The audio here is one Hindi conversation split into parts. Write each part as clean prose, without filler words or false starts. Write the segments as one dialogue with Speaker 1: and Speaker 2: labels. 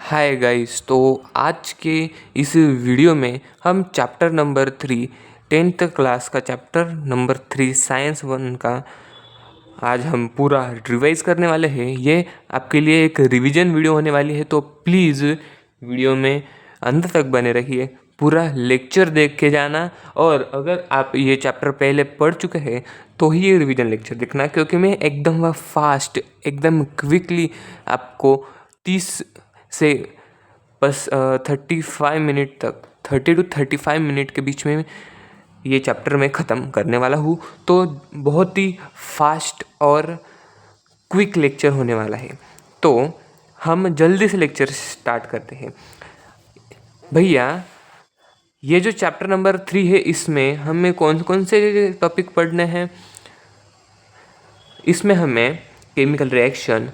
Speaker 1: Hi guys. तो आज के इस वीडियो में हम चैप्टर नंबर 3 10th क्लास का चैप्टर नंबर 3 साइंस 1 का आज हम पूरा रिवाइज करने वाले हैं। ये आपके लिए एक रिवीजन वीडियो होने वाली है, तो प्लीज़ वीडियो में अंत तक बने रहिए, पूरा लेक्चर देख के जाना। और अगर आप ये चैप्टर पहले पढ़ चुके हैं तो ही ये रिवीजन लेक्चर देखना, क्योंकि मैं एकदम फास्ट एकदम क्विकली आपको 30 से बस 35 मिनट तक 30 to 35 मिनट के बीच में ये चैप्टर मैं ख़त्म करने वाला हूँ। तो बहुत ही फास्ट और क्विक लेक्चर होने वाला है। तो हम जल्दी से लेक्चर स्टार्ट करते हैं। भैया, ये जो चैप्टर नंबर 3 है, इसमें हमें कौन कौन से टॉपिक पढ़ने हैं? इसमें हमें chemical reaction,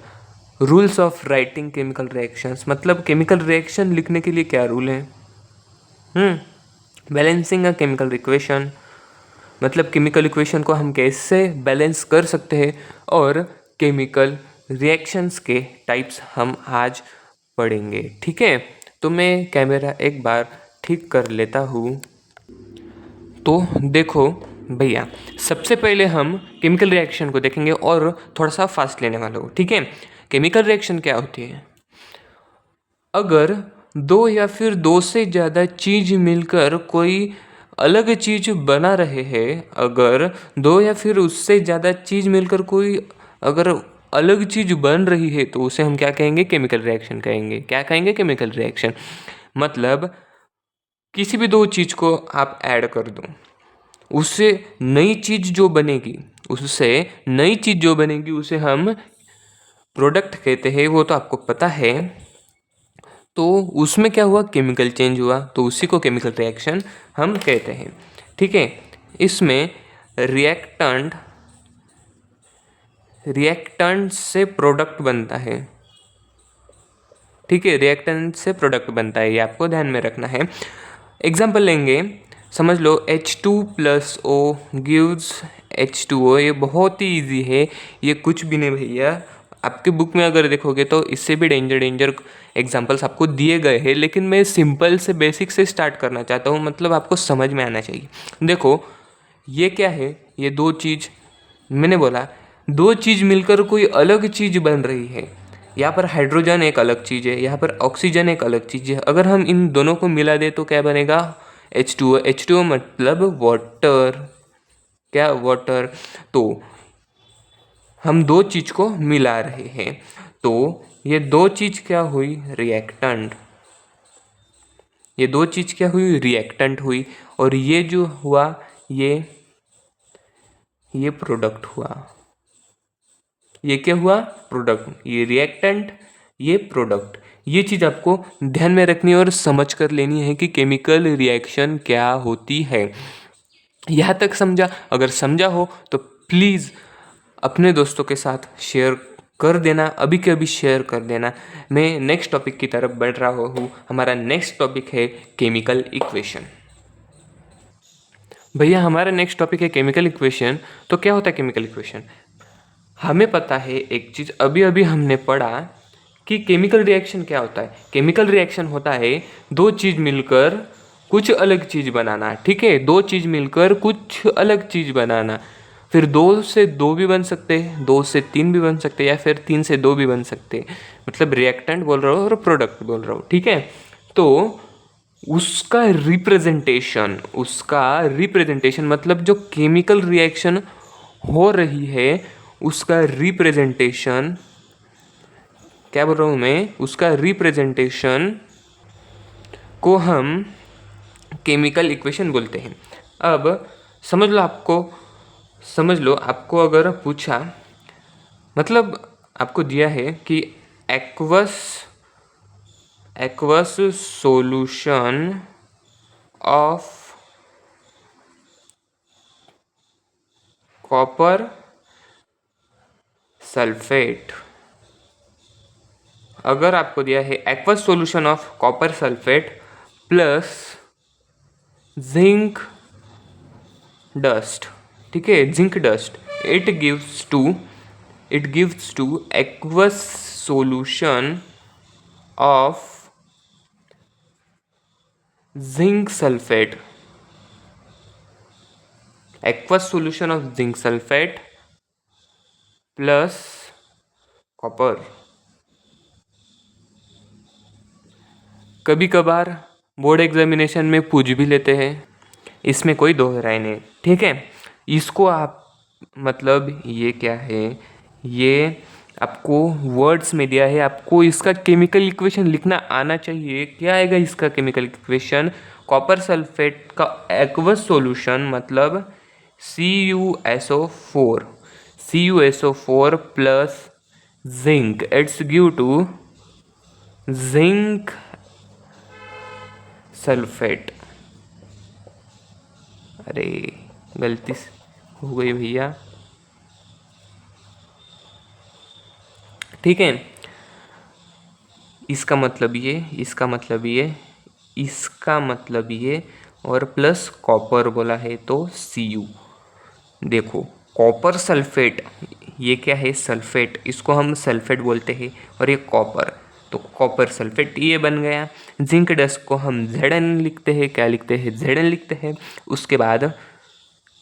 Speaker 1: rules of writing chemical reactions, मतलब केमिकल रिएक्शन लिखने के लिए क्या रूल हैं, बैलेंसिंग अ केमिकल इक्वेशन, मतलब केमिकल इक्वेशन को हम कैसे बैलेंस कर सकते हैं, और केमिकल रिएक्शंस के टाइप्स हम आज पढ़ेंगे। ठीक है, तो मैं कैमरा एक बार ठीक कर लेता हूँ। तो देखो भैया, सबसे पहले हम केमिकल रिएक्शन को देखेंगे और थोड़ा सा फास्ट लेने वाला हूँ। ठीक है, केमिकल रिएक्शन क्या होती है? अगर दो या फिर दो से ज़्यादा चीज़ मिलकर कोई अलग चीज़ बना रहे हैं, अगर दो या फिर उससे ज़्यादा चीज़ मिलकर कोई अगर अलग चीज़ बन रही है, तो उसे हम क्या कहेंगे? केमिकल रिएक्शन कहेंगे। क्या कहेंगे? Chemical reaction. मतलब किसी भी दो चीज़ को आप ऐड कर दो, उससे नई चीज़ जो बनेगी, उसे हम प्रोडक्ट कहते हैं। वो तो आपको पता है। तो उसमें क्या हुआ? केमिकल चेंज हुआ, तो उसी को केमिकल रिएक्शन हम कहते हैं। ठीक है, इसमें रिएक्टेंट से प्रोडक्ट बनता है। ठीक है, रिएक्टेंट से प्रोडक्ट बनता है, ये आपको ध्यान में रखना है। एग्जाम्पल लेंगे, समझ लो H2+O गिव्स H2O। ये बहुत ही इजी है, ये कुछ भी नहीं भैया। आपके बुक में अगर देखोगे तो इससे भी डेंजर एग्जाम्पल्स आपको दिए गए हैं, लेकिन मैं सिंपल से बेसिक से स्टार्ट करना चाहता हूँ, मतलब आपको समझ में आना चाहिए। देखो, ये क्या है? ये दो चीज़, मैंने बोला दो चीज़ मिलकर कोई अलग चीज़ बन रही है। यहाँ पर हाइड्रोजन एक अलग चीज़ है, यहाँ पर ऑक्सीजन एक अलग चीज़ है। अगर हम इन दोनों को मिला दे तो क्या बनेगा? H2O। H2O मतलब वाटर। क्या? वाटर। तो हम दो चीज़ को मिला रहे हैं, तो ये दो चीज़ क्या हुई? रिएक्टेंट। ये दो चीज़ क्या हुई? रिएक्टेंट हुई। और ये जो हुआ, ये प्रोडक्ट हुआ। ये क्या हुआ? प्रोडक्ट। ये रिएक्टेंट, ये प्रोडक्ट। ये चीज़ आपको ध्यान में रखनी है और समझ कर लेनी है कि केमिकल रिएक्शन क्या होती है। यहाँ तक समझा? अगर समझा हो तो प्लीज़ अपने दोस्तों के साथ शेयर कर देना, अभी के अभी शेयर कर देना। मैं नेक्स्ट टॉपिक की तरफ बढ़ रहा हूँ। हमारा नेक्स्ट टॉपिक है केमिकल इक्वेशन। भैया, हमारा नेक्स्ट टॉपिक है केमिकल इक्वेशन। तो क्या होता है केमिकल इक्वेशन? हमें पता है एक चीज़, अभी अभी हमने पढ़ा कि केमिकल रिएक्शन क्या होता है। केमिकल रिएक्शन होता है दो चीज़ मिलकर कुछ अलग चीज़ बनाना। ठीक है, दो चीज़ मिलकर कुछ अलग चीज़ बनाना। फिर दो से दो भी बन सकते हैं, दो से तीन भी बन सकते हैं, या फिर तीन से दो भी बन सकते हैं। मतलब रिएक्टेंट बोल रहा हूँ और प्रोडक्ट बोल रहा हूँ। ठीक है, तो उसका रिप्रेजेंटेशन मतलब जो केमिकल रिएक्शन हो रही है उसका रिप्रेजेंटेशन, क्या बोल रहा हूँ मैं? उसका रिप्रेजेंटेशन को हम केमिकल इक्वेशन बोलते हैं। अब समझ लो आपको अगर पूछा, मतलब आपको दिया है कि aqueous solution of copper sulphate. अगर आपको दिया है aqueous solution of copper sulphate plus zinc dust, ठीक है, zinc dust, it gives two aqueous solution of zinc sulphate, aqueous solution of zinc sulphate plus copper. कभी कभार बोर्ड एग्जामिनेशन में पूछ भी लेते हैं, इसमें कोई दो राय नहीं, ठीक है। इसको आप मतलब ये क्या है, ये आपको वर्ड्स में दिया है, आपको इसका केमिकल इक्वेशन लिखना आना चाहिए। क्या आएगा इसका केमिकल इक्वेशन? कॉपर सल्फेट का एक्वस सॉल्यूशन मतलब CuSO4, CuSO4 plus zinc, it's give to zinc sulphate. अरे गलती हो गई भैया, ठीक है। इसका मतलब ये, इसका मतलब ये, इसका मतलब ये, और प्लस कॉपर बोला है तो Cu। देखो कॉपर सल्फेट, ये क्या है? सल्फेट, इसको हम सल्फेट बोलते हैं, और ये कॉपर, तो कॉपर सल्फेट ये बन गया। जिंक डस्ट को हम Zn लिखते हैं, क्या लिखते हैं? Zn लिखते हैं। उसके बाद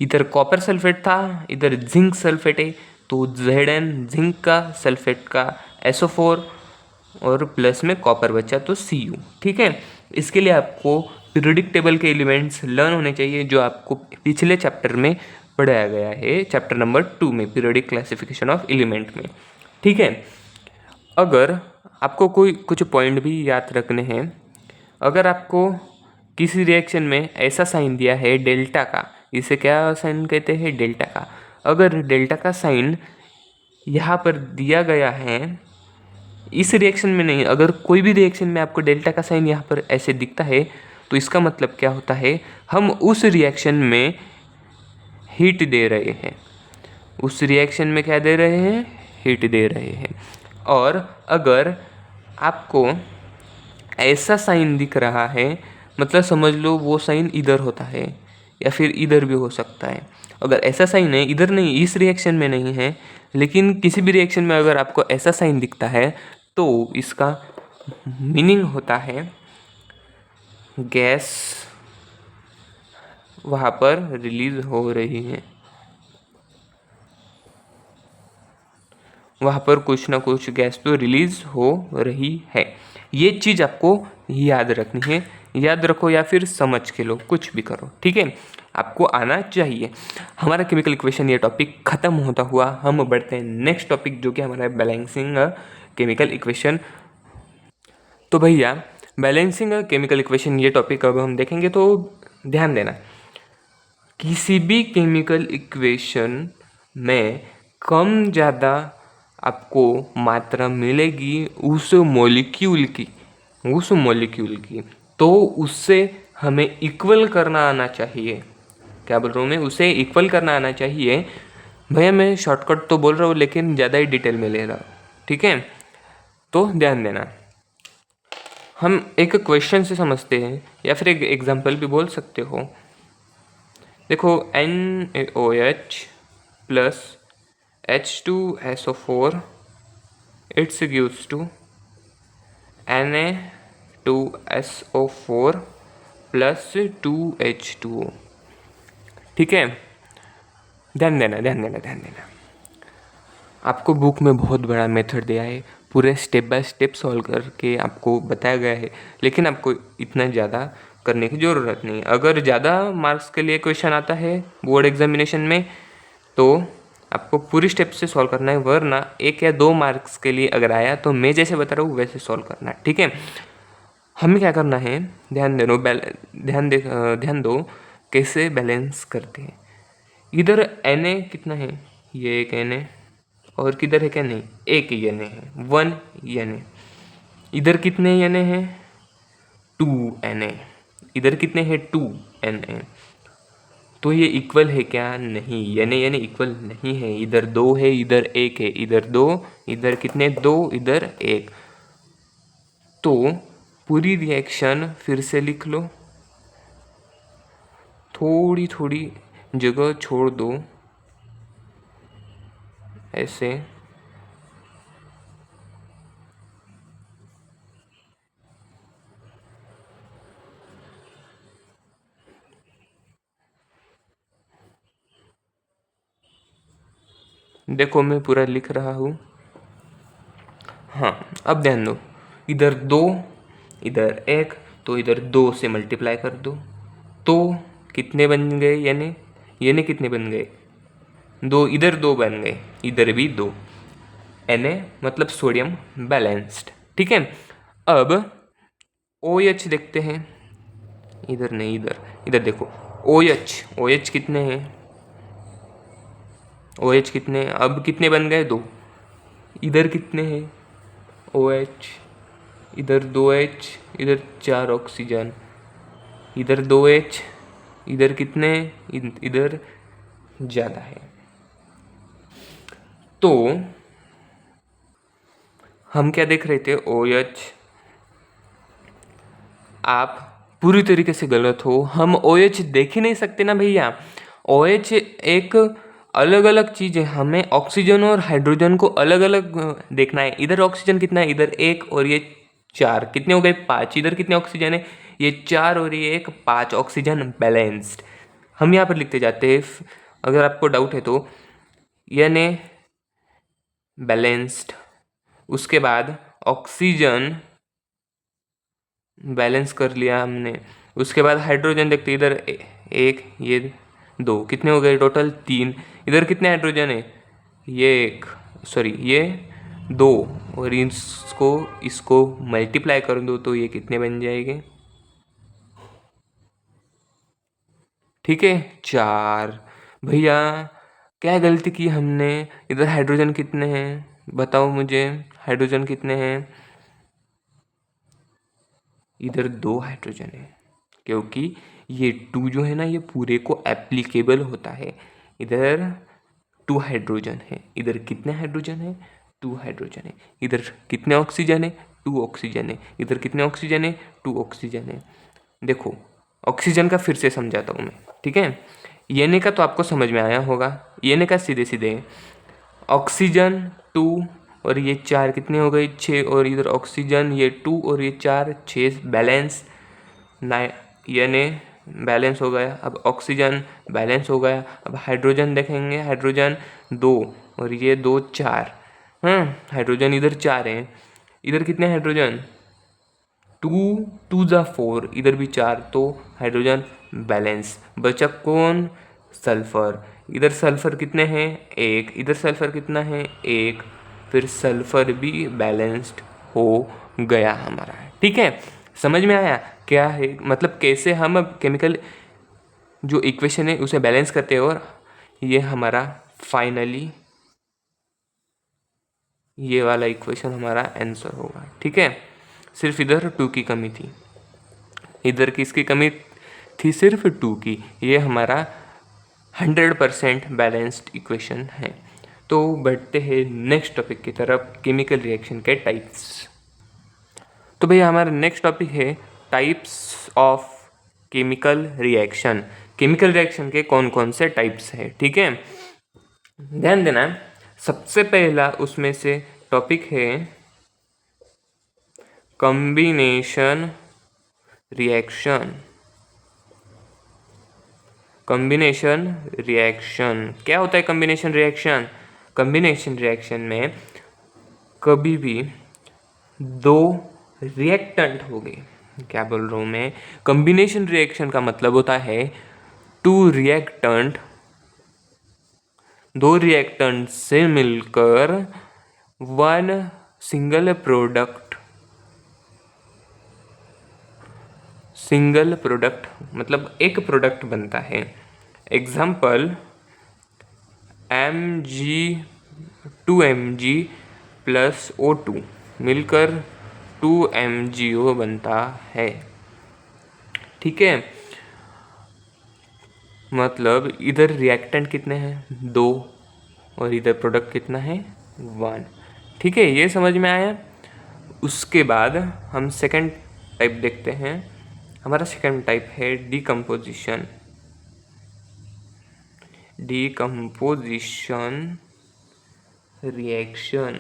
Speaker 1: इधर कॉपर सल्फेट था, इधर जिंक सल्फेट है, तो Zn जिंक का, सल्फेट का SO4, और प्लस में कॉपर बचा तो Cu, ठीक है। इसके लिए आपको पीरियोडिक टेबल के एलिमेंट्स लर्न होने चाहिए, जो आपको पिछले चैप्टर में पढ़ाया गया है, चैप्टर नंबर 2 में, पीरियोडिक क्लासिफिकेशन ऑफ एलिमेंट में, ठीक है। अगर आपको कोई कुछ पॉइंट भी याद रखने हैं, अगर आपको किसी रिएक्शन में ऐसा साइन दिया है डेल्टा का, इसे क्या साइन कहते हैं? डेल्टा का। अगर डेल्टा का साइन यहाँ पर दिया गया है, इस रिएक्शन में नहीं, अगर कोई भी रिएक्शन में आपको डेल्टा का साइन यहाँ पर ऐसे दिखता है, तो इसका मतलब क्या होता है? हम उस रिएक्शन में हीट दे रहे हैं, उस रिएक्शन में क्या दे रहे हैं? हीट दे रहे हैं। और अगर आपको ऐसा साइन दिख रहा है, मतलब समझ लो वो साइन इधर होता है या फिर इधर भी हो सकता है। अगर ऐसा साइन है, इधर नहीं, इस रिएक्शन में नहीं है, लेकिन किसी भी रिएक्शन में अगर आपको ऐसा साइन दिखता है, तो इसका मीनिंग होता है गैस वहाँ पर रिलीज हो रही है, वहाँ पर कुछ ना कुछ गैस तो रिलीज हो रही है। ये चीज़ आपको याद रखनी है, याद रखो या फिर समझ के लो, कुछ भी करो, ठीक है, आपको आना चाहिए। हमारा केमिकल इक्वेशन ये टॉपिक ख़त्म होता हुआ हम बढ़ते हैं नेक्स्ट टॉपिक, जो कि हमारा बैलेंसिंग केमिकल इक्वेशन। तो भैया बैलेंसिंग केमिकल इक्वेशन ये टॉपिक अब हम देखेंगे, तो ध्यान देना, किसी भी केमिकल इक्वेशन में कम ज़्यादा आपको मात्रा मिलेगी उस मॉलिक्यूल की, उस मॉलिक्यूल की, तो उससे हमें इक्वल करना आना चाहिए। क्या बोल रहा हूँ मैं? उसे इक्वल करना आना चाहिए। भैया मैं शॉर्टकट तो बोल रहा हूँ, लेकिन ज़्यादा ही डिटेल में ले रहा हूँ, ठीक है। तो ध्यान देना, हम एक क्वेश्चन से समझते हैं, या फिर एक एग्जांपल भी बोल सकते हो। देखो NaOH plus H2SO4 it's gives to Na2SO4 plus 2H2O, ठीक है। ध्यान देना, ध्यान देना, ध्यान देना, आपको बुक में बहुत बड़ा मेथड दिया है, पूरे स्टेप बाय स्टेप सॉल्व करके आपको बताया गया है, लेकिन आपको इतना ज़्यादा करने की ज़रूरत नहीं। अगर ज़्यादा मार्क्स के लिए क्वेश्चन आता है बोर्ड एग्जामिनेशन में, तो आपको पूरी स्टेप से सॉल्व करना है, वरना 1 या 2 मार्क्स के लिए अगर आया तो मैं जैसे बता रहा हूँ वैसे सॉल्व करना, ठीक है। हमें क्या करना है, ध्यान दे, ध्यान दो कैसे बैलेंस करते हैं। इधर Na कितना है? ये एक Na, और किधर है क्या? नहीं, एक Na है, 1 Na। इधर कितने Na है? 2 Na। इधर कितने हैं? 2 Na। तो ये इक्वल है क्या? नहीं, Na इक्वल नहीं है। इधर 2 है, इधर 1 है, इधर 2, इधर कितने? 2, इधर 1। तो पूरी रिएक्शन फिर से लिख लो, थोड़ी थोड़ी जगह छोड़ दो ऐसे। देखो मैं पूरा लिख रहा हूँ। हाँ, अब ध्यान दो, इधर 2, इधर 1, तो इधर 2 से मल्टीप्लाई कर दो, तो कितने बन गए, यानी कितने बन गए, 2, इधर 2 बन गए, इधर भी 2, Na मतलब सोडियम बैलेंस्ड। ठीक है, अब OH देखते हैं, इधर नहीं, इधर देखो, OH कितने हैं, OH कितने, अब कितने बन गए, 2, इधर कितने हैं, OH, इधर 2H, इधर 4 ऑक्सीजन, इधर 2H, इधर कितने, इधर ज़्यादा है। तो हम क्या देख रहे थे, OH, आप पूरी तरीके से गलत हो, हम OH देख ही नहीं सकते ना भैया। OH एक अलग अलग चीज़ है, हमें ऑक्सीजन और हाइड्रोजन को अलग अलग देखना है। इधर ऑक्सीजन कितना है, इधर 1 और ये 4, कितने हो गए, 5, इधर कितने ऑक्सीजन है, ये 4 और ये 1, 5 ऑक्सीजन बैलेंस्ड। हम यहाँ पर लिखते जाते हैं, अगर आपको डाउट है तो, यानी बैलेंस्ड, उसके बाद ऑक्सीजन बैलेंस कर लिया हमने, उसके बाद हाइड्रोजन देखते, इधर 1, ये 2, कितने हो गए टोटल, 3, इधर कितने हाइड्रोजन है, ये 1, सॉरी ये 2, और इसको मल्टीप्लाई कर दो तो ये कितने बन जाएंगे, ठीक है, 4। भैया क्या गलती की हमने, इधर हाइड्रोजन कितने हैं बताओ मुझे, हाइड्रोजन कितने हैं, इधर 2 हाइड्रोजन है, क्योंकि ये 2 जो है ना, ये पूरे को एप्लीकेबल होता है। इधर 2 हाइड्रोजन है, इधर कितने हाइड्रोजन है, 2 हाइड्रोजन है, इधर कितने ऑक्सीजन है, 2 ऑक्सीजन है, इधर कितने ऑक्सीजन है, 2 ऑक्सीजन है। देखो ऑक्सीजन का फिर से समझाता हूँ मैं, ठीक है, ये का तो आपको समझ में आया होगा, ये का सीधे सीधे ऑक्सीजन 2 और ये 4 कितने हो गए, 6, और इधर ऑक्सीजन ये 2 और ये 4, 6 बैलेंस, यानी बैलेंस हो गया। अब ऑक्सीजन बैलेंस हो गया, अब हाइड्रोजन देखेंगे, हाइड्रोजन 2 और ये 2, 4, हाइड्रोजन इधर 4 हैं, इधर कितने हाइड्रोजन, 2 × 4, इधर भी 4, तो हाइड्रोजन बैलेंस। बचा कौन, सल्फर, इधर सल्फर कितने हैं, 1, इधर सल्फर कितना है, 1, फिर सल्फर भी बैलेंस्ड हो गया हमारा, ठीक है। समझ में आया क्या है, मतलब कैसे हम केमिकल जो इक्वेशन है उसे बैलेंस करते हैं, और ये हमारा फाइनली ये वाला इक्वेशन हमारा आंसर होगा, ठीक है। सिर्फ इधर 2 की कमी थी, इधर किसकी कमी थी, सिर्फ 2 की। ये हमारा 100% बैलेंस्ड इक्वेशन है। तो बढ़ते हैं नेक्स्ट टॉपिक की तरफ, केमिकल रिएक्शन के टाइप्स। तो भैया हमारा नेक्स्ट टॉपिक है types of chemical reaction. Chemical reaction के कौन कौन से टाइप्स है, ठीक है, ध्यान देना। सबसे पहला उसमें से टॉपिक है कॉम्बिनेशन रिएक्शन। कॉम्बिनेशन रिएक्शन क्या होता है, कॉम्बिनेशन रिएक्शन, कॉम्बिनेशन रिएक्शन में कभी भी 2 रिएक्टेंट हो गए, क्या बोल रहा हूँ मैं, कॉम्बिनेशन रिएक्शन का मतलब होता है 2 रिएक्टेंट, 2 रिएक्टेंट से मिलकर 1 सिंगल प्रोडक्ट मतलब एक प्रोडक्ट बनता है। एग्जाम्पल Mg2Mg प्लस O2 मिलकर 2MgO बनता है, ठीक है। मतलब इधर रिएक्टेंट कितने हैं, 2, और इधर प्रोडक्ट कितना है, 1, ठीक है, ये समझ में आया। उसके बाद हम सेकंड टाइप देखते हैं। हमारा सेकंड टाइप है decomposition. Decomposition reaction.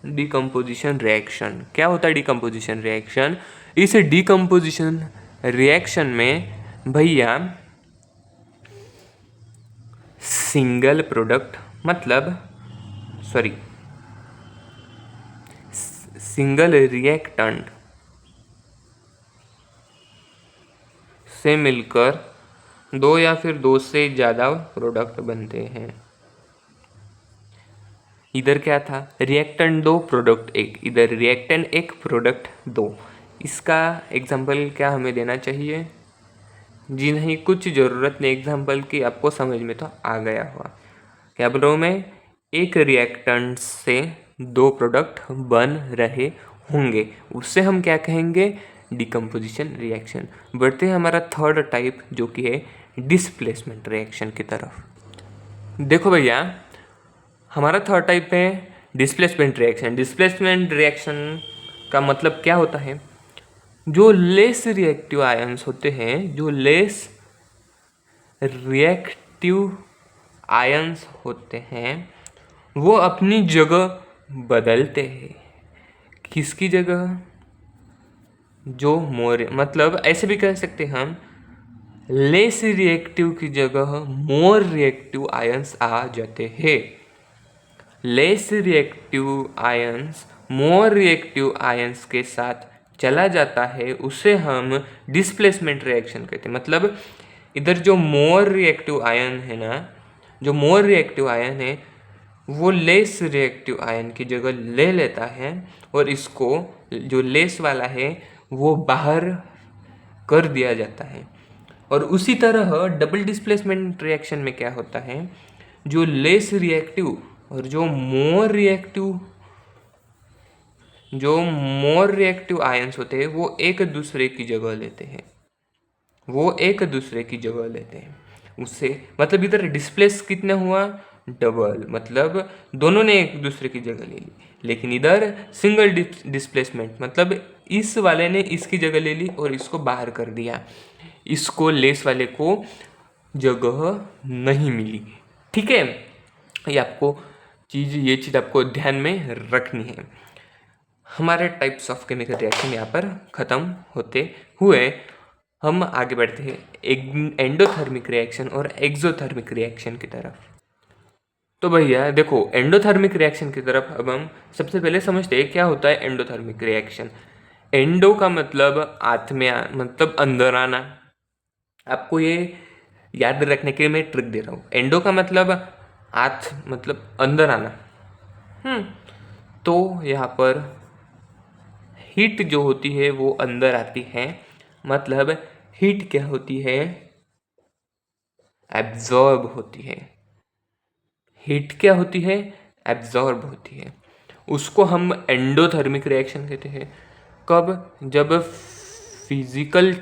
Speaker 1: Decomposition reaction क्या होता है, डीकम्पोजिशन रिएक्शन, इस डीकम्पोजिशन रिएक्शन में भैया सिंगल प्रोडक्ट मतलब सिंगल रिएक्टेंट से मिलकर दो या फिर दो से ज़्यादा प्रोडक्ट बनते हैं। इधर क्या था, रिएक्टेंट दो प्रोडक्ट एक, इधर रिएक्टेंट एक प्रोडक्ट दो। इसका एग्जाम्पल क्या हमें देना चाहिए? जी नहीं, कुछ ज़रूरत नहीं एग्जाम्पल की, आपको समझ में तो आ गया हुआ। क्या बोल रहा हूँ मैं, एक रिएक्टेंट से दो प्रोडक्ट बन रहे होंगे, उससे हम क्या कहेंगे? Decomposition reaction. बढ़ते हैं हमारा थर्ड टाइप जो कि है डिस्प्लेसमेंट रिएक्शन की तरफ। देखो भैया, हमारा थर्ड टाइप है डिस्प्लेसमेंट रिएक्शन। डिस्प्लेसमेंट रिएक्शन का मतलब क्या होता है? जो लेस रिएक्टिव आयंस होते हैं, जो लेस रिएक्टिव आयंस होते हैं, वो अपनी जगह बदलते हैं। किसकी जगह? जो मोर, मतलब ऐसे भी कह सकते हैं हम, लेस रिएक्टिव की जगह मोर रिएक्टिव आयंस आ जाते हैं। Less reactive ions more reactive ions के साथ चला जाता है, उसे हम डिस्प्लेसमेंट रिएक्शन कहते हैं। मतलब इधर जो मोर रिएक्टिव आयन है ना, जो मोर रिएक्टिव आयन है वो लेस रिएक्टिव आयन की जगह ले लेता है, और इसको जो लेस वाला है वो बाहर कर दिया जाता है। और उसी तरह डबल डिस्प्लेसमेंट रिएक्शन में क्या होता है, जो लेस रिएक्टिव और जो मोर रिएक्टिव आयंस होते हैं वो एक दूसरे की जगह लेते हैं, उससे मतलब इधर डिस्प्लेस कितना हुआ? डबल, मतलब दोनों ने एक दूसरे की जगह ले ली। लेकिन इधर सिंगल डिस्प्लेसमेंट मतलब इस वाले ने इसकी जगह ले ली और इसको बाहर कर दिया, इसको लेस वाले को जगह नहीं मिली। ठीक है, ये चीज़ आपको ध्यान में रखनी है। हमारे टाइप्स ऑफ केमिकल रिएक्शन यहाँ पर ख़त्म होते हुए हम आगे बढ़ते हैं एंडोथर्मिक रिएक्शन और एक्सोथर्मिक रिएक्शन की तरफ। तो भैया देखो, एंडोथर्मिक रिएक्शन की तरफ अब हम सबसे पहले समझते हैं क्या होता है एंडोथर्मिक रिएक्शन। एंडो का मतलब आत्म्या, मतलब अंदर आना। आपको ये याद रखने के लिए मैं ट्रिक दे रहा हूँ। एंडो का मतलब मतलब अंदर आना। तो यहाँ पर हीट जो होती है वो अंदर आती है, मतलब हीट क्या होती है? एब्जॉर्ब होती है। हीट क्या होती है? एब्जॉर्ब होती है। उसको हम एंडोथर्मिक रिएक्शन कहते हैं। कब? जब फिजिकल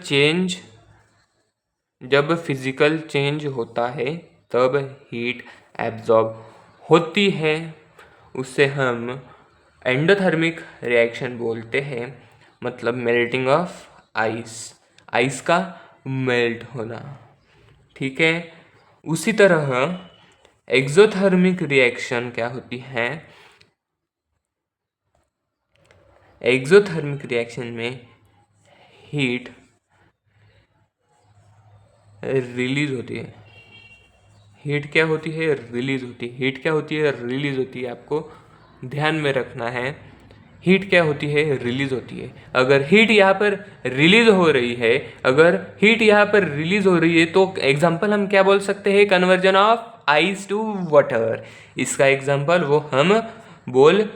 Speaker 1: चेंज होता है तब हीट एब्जॉर्ब होती है, उससे हम एंडोथर्मिक रिएक्शन बोलते हैं। मतलब मेल्टिंग ऑफ आइस का मेल्ट होना। ठीक है, उसी तरह एक्सोथर्मिक रिएक्शन क्या होती है? एक्सोथर्मिक रिएक्शन में हीट रिलीज होती है। हीट क्या होती है? रिलीज होती है। हीट क्या होती है? रिलीज होती है। आपको ध्यान में रखना है, हीट क्या होती है? रिलीज होती है। अगर हीट यहाँ पर रिलीज हो रही है तो एग्जाम्पल हम क्या बोल सकते हैं? Conversion of ice to water. इसका एग्जाम्पल वो हम बोल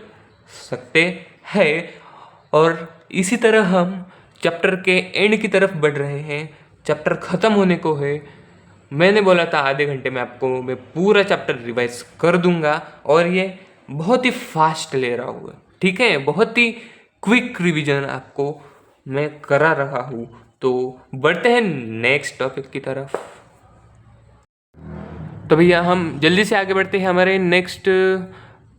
Speaker 1: सकते हैं। और इसी तरह हम चैप्टर के एंड की तरफ बढ़ रहे हैं। चैप्टर ख़त्म होने को है। मैंने बोला था आधे घंटे में आपको मैं पूरा चैप्टर रिवाइज कर दूंगा, और ये बहुत ही फास्ट ले रहा हूँ। ठीक है, बहुत ही क्विक रिवीजन आपको मैं करा रहा हूँ। तो बढ़ते हैं नेक्स्ट टॉपिक की तरफ। तो भैया हम जल्दी से आगे बढ़ते हैं हमारे नेक्स्ट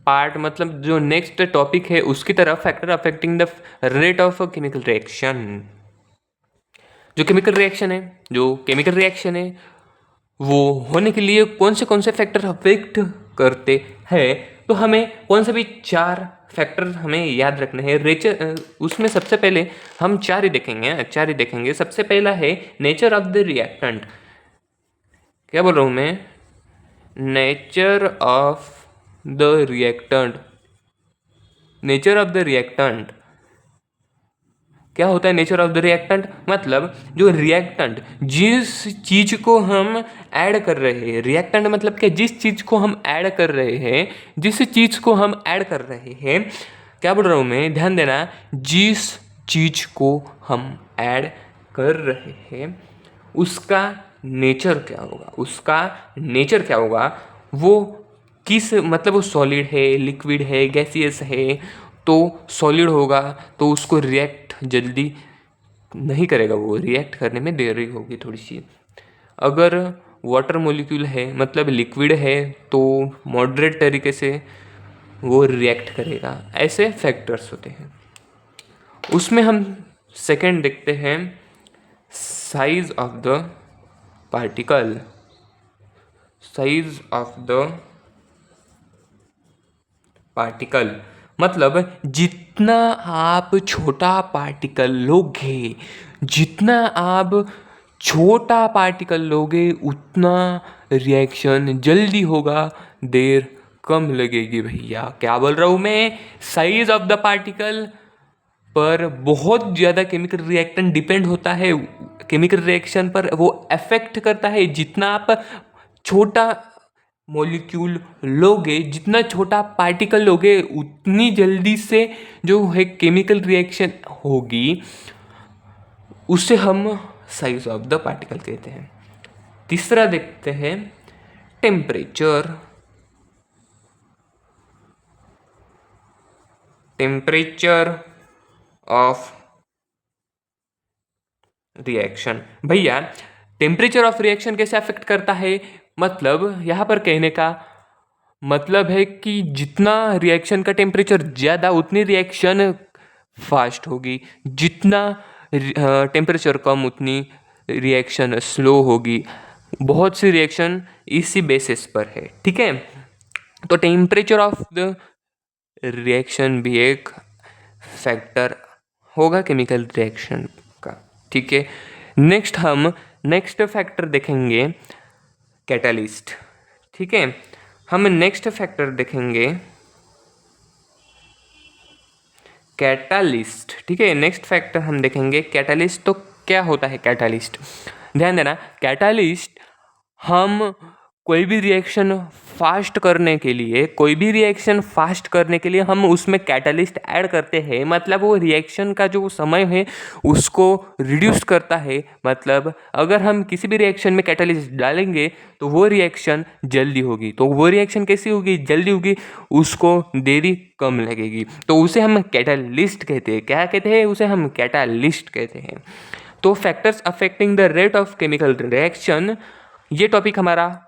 Speaker 1: पार्ट, मतलब जो नेक्स्ट टॉपिक है उसकी तरफ, factor affecting the rate of chemical reaction. जो केमिकल रिएक्शन है वो होने के लिए कौन से फैक्टर अफेक्ट करते हैं? तो हमें कौन से भी 4 फैक्टर हमें याद रखने हैं। उसमें सबसे पहले हम 4 ही देखेंगे। सबसे पहला है नेचर ऑफ द रिएक्टेंट। क्या बोल रहा हूँ मैं? Nature of the reactant. Nature of the reactant क्या होता है? नेचर ऑफ द रिएक्टेंट मतलब जो रिएक्टेंट, जिस चीज को हम ऐड कर रहे हैं, रिएक्टेंट मतलब क्या? जिस चीज को हम ऐड कर रहे हैं, जिस चीज को हम ऐड कर रहे हैं, क्या बोल रहा हूँ मैं, ध्यान देना, जिस चीज को हम ऐड कर रहे हैं उसका नेचर क्या होगा, उसका नेचर क्या होगा, वो किस, मतलब वो सॉलिड है, लिक्विड है, गैसियस है, तो सॉलिड होगा तो उसको रिएक्ट जल्दी नहीं करेगा, वो रिएक्ट करने में देरी होगी थोड़ी सी। अगर वाटर मॉलिक्यूल है मतलब लिक्विड है तो मॉडरेट तरीके से वो रिएक्ट करेगा। ऐसे फैक्टर्स होते हैं। उसमें हम सेकंड देखते हैं size of the particle. Size of the particle मतलब जितना आप छोटा पार्टिकल लोगे, जितना आप छोटा पार्टिकल लोगे उतना रिएक्शन जल्दी होगा, देर कम लगेगी। भैया क्या बोल रहा हूँ मैं? साइज ऑफ द पार्टिकल पर बहुत ज़्यादा केमिकल रिएक्शन डिपेंड होता है, केमिकल रिएक्शन पर वो अफेक्ट करता है। जितना आप छोटा मॉलिक्यूल लोगे, जितना छोटा पार्टिकल लोगे, उतनी जल्दी से जो है केमिकल रिएक्शन होगी, उसे हम साइज ऑफ द पार्टिकल कहते हैं। तीसरा देखते हैं टेम्परेचर। Temperature of reaction. भैया टेम्परेचर ऑफ रिएक्शन कैसे अफेक्ट करता है? मतलब यहाँ पर कहने का मतलब है कि जितना रिएक्शन का टेम्परेचर ज़्यादा उतनी रिएक्शन फास्ट होगी, जितना टेम्परेचर कम उतनी रिएक्शन स्लो होगी। बहुत सी रिएक्शन इसी बेसिस पर है, ठीक है। तो टेम्परेचर ऑफ द रिएक्शन भी एक फैक्टर होगा केमिकल रिएक्शन का, ठीक है। नेक्स्ट फैक्टर देखेंगे कैटालिस्ट, ठीक है। हम नेक्स्ट फैक्टर देखेंगे कैटालिस्ट, ठीक है। नेक्स्ट फैक्टर हम देखेंगे कैटालिस्ट। तो क्या होता है कैटालिस्ट? ध्यान देना, कैटालिस्ट हम कोई भी रिएक्शन फास्ट करने के लिए, कोई भी रिएक्शन फास्ट करने के लिए हम उसमें कैटालिस्ट ऐड करते हैं। मतलब वो रिएक्शन का जो समय है उसको रिड्यूस करता है। मतलब अगर हम किसी भी रिएक्शन में कैटालिस्ट डालेंगे तो वो रिएक्शन जल्दी होगी। तो वो रिएक्शन कैसी होगी? जल्दी होगी, उसको देरी कम लगेगी, तो उसे हम कैटालिस्ट कहते हैं। क्या कहते हैं? उसे हम कैटालिस्ट कहते हैं। तो factors affecting the rate of chemical reaction, ये टॉपिक हमारा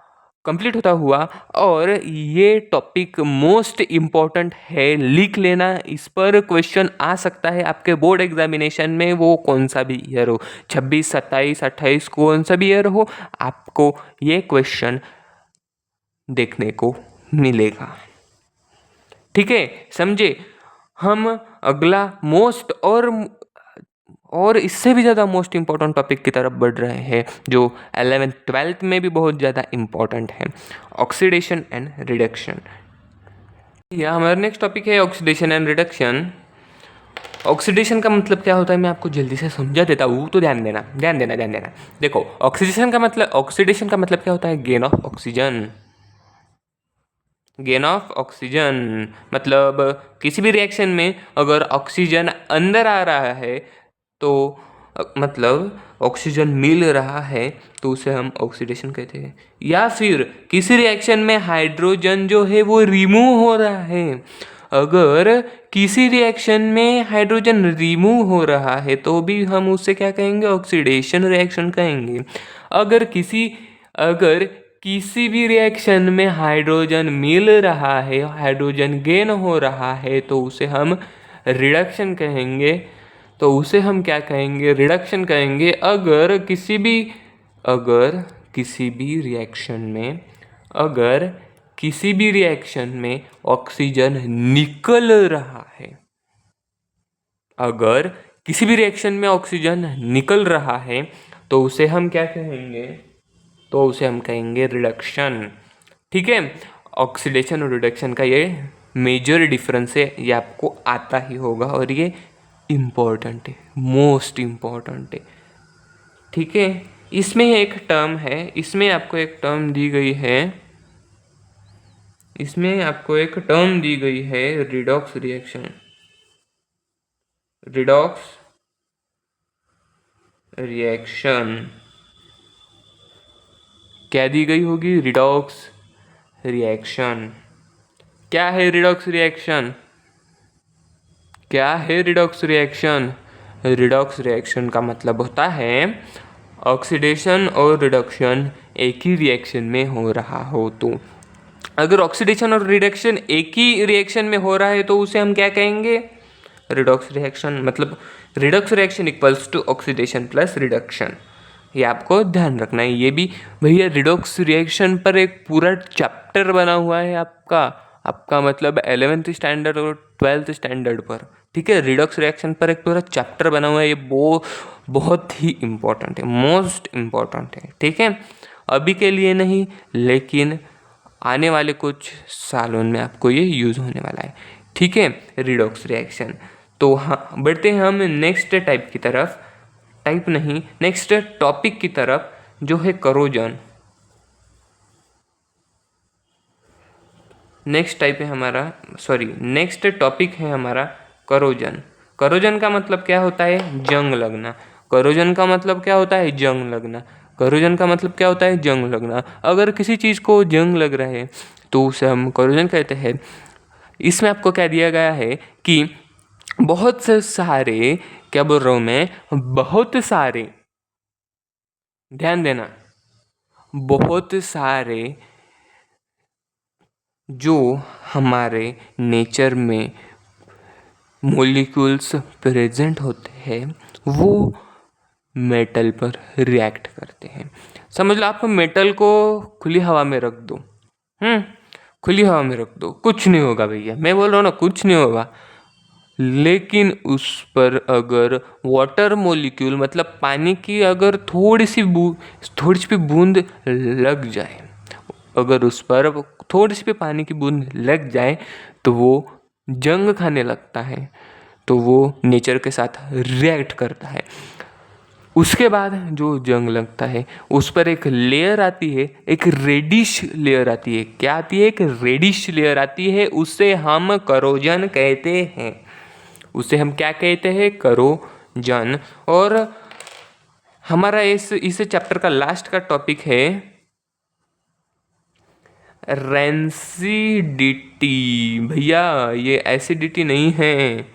Speaker 1: कंप्लीट होता हुआ। और ये टॉपिक मोस्ट इम्पॉर्टेंट है, लिख लेना। इस पर क्वेश्चन आ सकता है आपके बोर्ड एग्जामिनेशन में, वो कौन सा भी ईयर हो, 26, 27, 28, कौन सा भी ईयर हो, आपको ये क्वेश्चन देखने को मिलेगा, ठीक है। समझे? हम अगला मोस्ट और इससे भी ज़्यादा मोस्ट इम्पॉर्टेंट टॉपिक की तरफ बढ़ रहे हैं, जो 11th 12th में भी बहुत ज़्यादा इम्पॉर्टेंट है, ऑक्सीडेशन एंड रिडक्शन। यह हमारा नेक्स्ट टॉपिक है ऑक्सीडेशन एंड रिडक्शन। ऑक्सीडेशन का मतलब क्या होता है मैं आपको जल्दी से समझा देता हूँ, तो ध्यान देना ध्यान देना ध्यान देना। देखो, ऑक्सीडेशन का मतलब क्या होता है? Gain of oxygen. Gain of oxygen मतलब किसी भी रिएक्शन में अगर ऑक्सीजन अंदर आ रहा है तो मतलब ऑक्सीजन मिल रहा है तो उसे हम ऑक्सीडेशन कहते हैं। या फिर किसी रिएक्शन में हाइड्रोजन जो है वो रिमूव हो रहा है। अगर किसी रिएक्शन में हाइड्रोजन रिमूव हो रहा है तो भी हम उसे क्या कहेंगे? ऑक्सीडेशन रिएक्शन कहेंगे। अगर किसी भी रिएक्शन में हाइड्रोजन मिल रहा है, हाइड्रोजन गेन हो रहा है, तो उसे हम रिडक्शन कहेंगे। तो उसे हम क्या कहेंगे? रिडक्शन कहेंगे। अगर किसी भी रिएक्शन में ऑक्सीजन निकल रहा है, अगर किसी भी रिएक्शन में ऑक्सीजन निकल रहा है तो उसे हम क्या कहेंगे? तो उसे हम कहेंगे रिडक्शन। ठीक है। ऑक्सीडेशन और रिडक्शन का ये मेजर डिफरेंस है, ये आपको आता ही होगा और ये इम्पोर्टेंट है, मोस्ट इम्पोर्टेंट है। ठीक है। इसमें एक टर्म है, इसमें आपको एक टर्म दी गई है, इसमें आपको एक टर्म दी गई है रिडॉक्स रिएक्शन, रिडॉक्स रिएक्शन क्या दी गई होगी? Redox reaction. क्या है रिडॉक्स रिएक्शन? क्या है रिडॉक्स रिएक्शन? रिडॉक्स रिएक्शन का मतलब होता है ऑक्सीडेशन और रिडक्शन एक ही रिएक्शन में हो रहा हो। तो अगर ऑक्सीडेशन और रिडक्शन एक ही रिएक्शन में हो रहा है तो उसे हम क्या कहेंगे? Redox reaction. मतलब redox reaction equals to oxidation plus reduction, ये आपको ध्यान रखना है। ये भी भैया रिडॉक्स रिएक्शन पर एक पूरा चैप्टर बना हुआ है आपका मतलब 11th स्टैंडर्ड और 12th स्टैंडर्ड पर। ठीक है, रिडॉक्स रिएक्शन पर एक पूरा चैप्टर बना हुआ है, ये बहुत ही इम्पोर्टेंट है, मोस्ट इम्पोर्टेंट है। ठीक है, अभी के लिए नहीं लेकिन आने वाले कुछ सालों में आपको ये यूज़ होने वाला है। ठीक है, रिडॉक्स रिएक्शन। तो हाँ, बढ़ते हैं हम नेक्स्ट टाइप की तरफ, टाइप नहीं, नेक्स्ट टॉपिक की तरफ, जो है करोजन। नेक्स्ट टाइप है हमारा, सॉरी नेक्स्ट टॉपिक है हमारा करोजन। करोजन का मतलब क्या होता है? जंग लगना। करोजन का मतलब क्या होता है? जंग लगना। करोजन का मतलब क्या होता है? जंग लगना। अगर किसी चीज़ को जंग लग रहा है तो उसे हम करोजन कहते हैं। इसमें आपको क्या दिया गया है कि बहुत से सारे, क्या बोल रहा हूँ मैं, बहुत सारे, ध्यान देना, बहुत सारे जो हमारे नेचर में मॉलिक्यूल्स प्रेजेंट होते हैं वो मेटल पर रिएक्ट करते हैं। समझ लो आप मेटल को खुली हवा में रख दो, खुली हवा में रख दो, कुछ नहीं होगा भैया, मैं बोल रहा हूँ ना, कुछ नहीं होगा। लेकिन उस पर अगर वाटर मॉलिक्यूल मतलब पानी की अगर थोड़ी सी भी बूंद लग जाए, अगर उस पर थोड़ी सी भी पानी की बूंद लग जाए तो वो जंग खाने लगता है, तो वो नेचर के साथ रिएक्ट करता है। उसके बाद जो जंग लगता है उस पर एक लेयर आती है, एक रेडिश लेयर आती है। क्या आती है? एक रेडिश लेयर आती है, उसे हम करोजन कहते हैं। उसे हम क्या कहते हैं? करोजन। और हमारा इस चैप्टर का लास्ट का टॉपिक है रैंसिडिटी। भैया ये एसिडिटी नहीं है,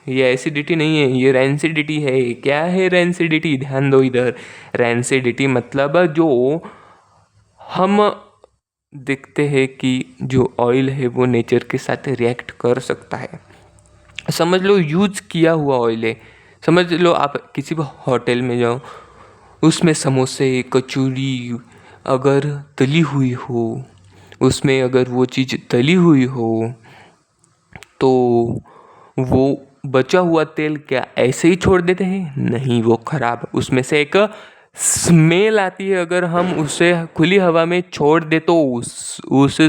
Speaker 1: ये एसिडिटी नहीं है, ये रैंसिडिटी है। क्या है रैंसिडिटी? ध्यान दो इधर। रैंसिडिटी मतलब जो हम देखते हैं कि जो ऑयल है वो नेचर के साथ रिएक्ट कर सकता है। समझ लो यूज किया हुआ ऑयल है। समझ लो आप किसी भी होटल में जाओ, उसमें समोसे कचौरी अगर तली हुई हो, उसमें अगर वो चीज़ तली हुई हो तो वो बचा हुआ तेल क्या ऐसे ही छोड़ देते हैं? नहीं, वो खराब, उसमें से एक स्मेल आती है। अगर हम उसे खुली हवा में छोड़ दे तो उस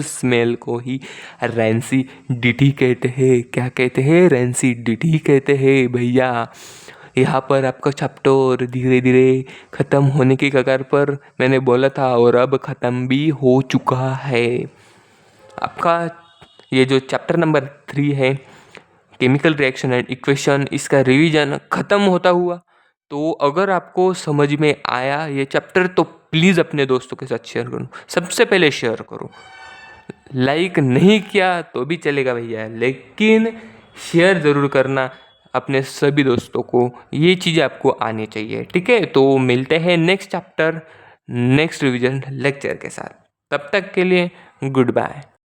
Speaker 1: स्मेल को ही रैंसिडिटी कहते हैं। क्या कहते हैं? रैंसिडिटी कहते हैं भैया। यहाँ पर आपका चैप्टर धीरे धीरे ख़त्म होने की कगार पर मैंने बोला था, और अब ख़त्म भी हो चुका है। आपका ये जो चैप्टर नंबर 3 है केमिकल रिएक्शन एंड इक्वेशन, इसका रिवीजन ख़त्म होता हुआ। तो अगर आपको समझ में आया ये चैप्टर तो प्लीज़ अपने दोस्तों के साथ शेयर करो, सबसे पहले शेयर करो। लाइक नहीं किया तो भी चलेगा भैया, लेकिन शेयर ज़रूर करना अपने सभी दोस्तों को, ये चीज़ें आपको आनी चाहिए। ठीक है, तो मिलते हैं next chapter next revision lecture के साथ। तब तक के लिए गुड बाय।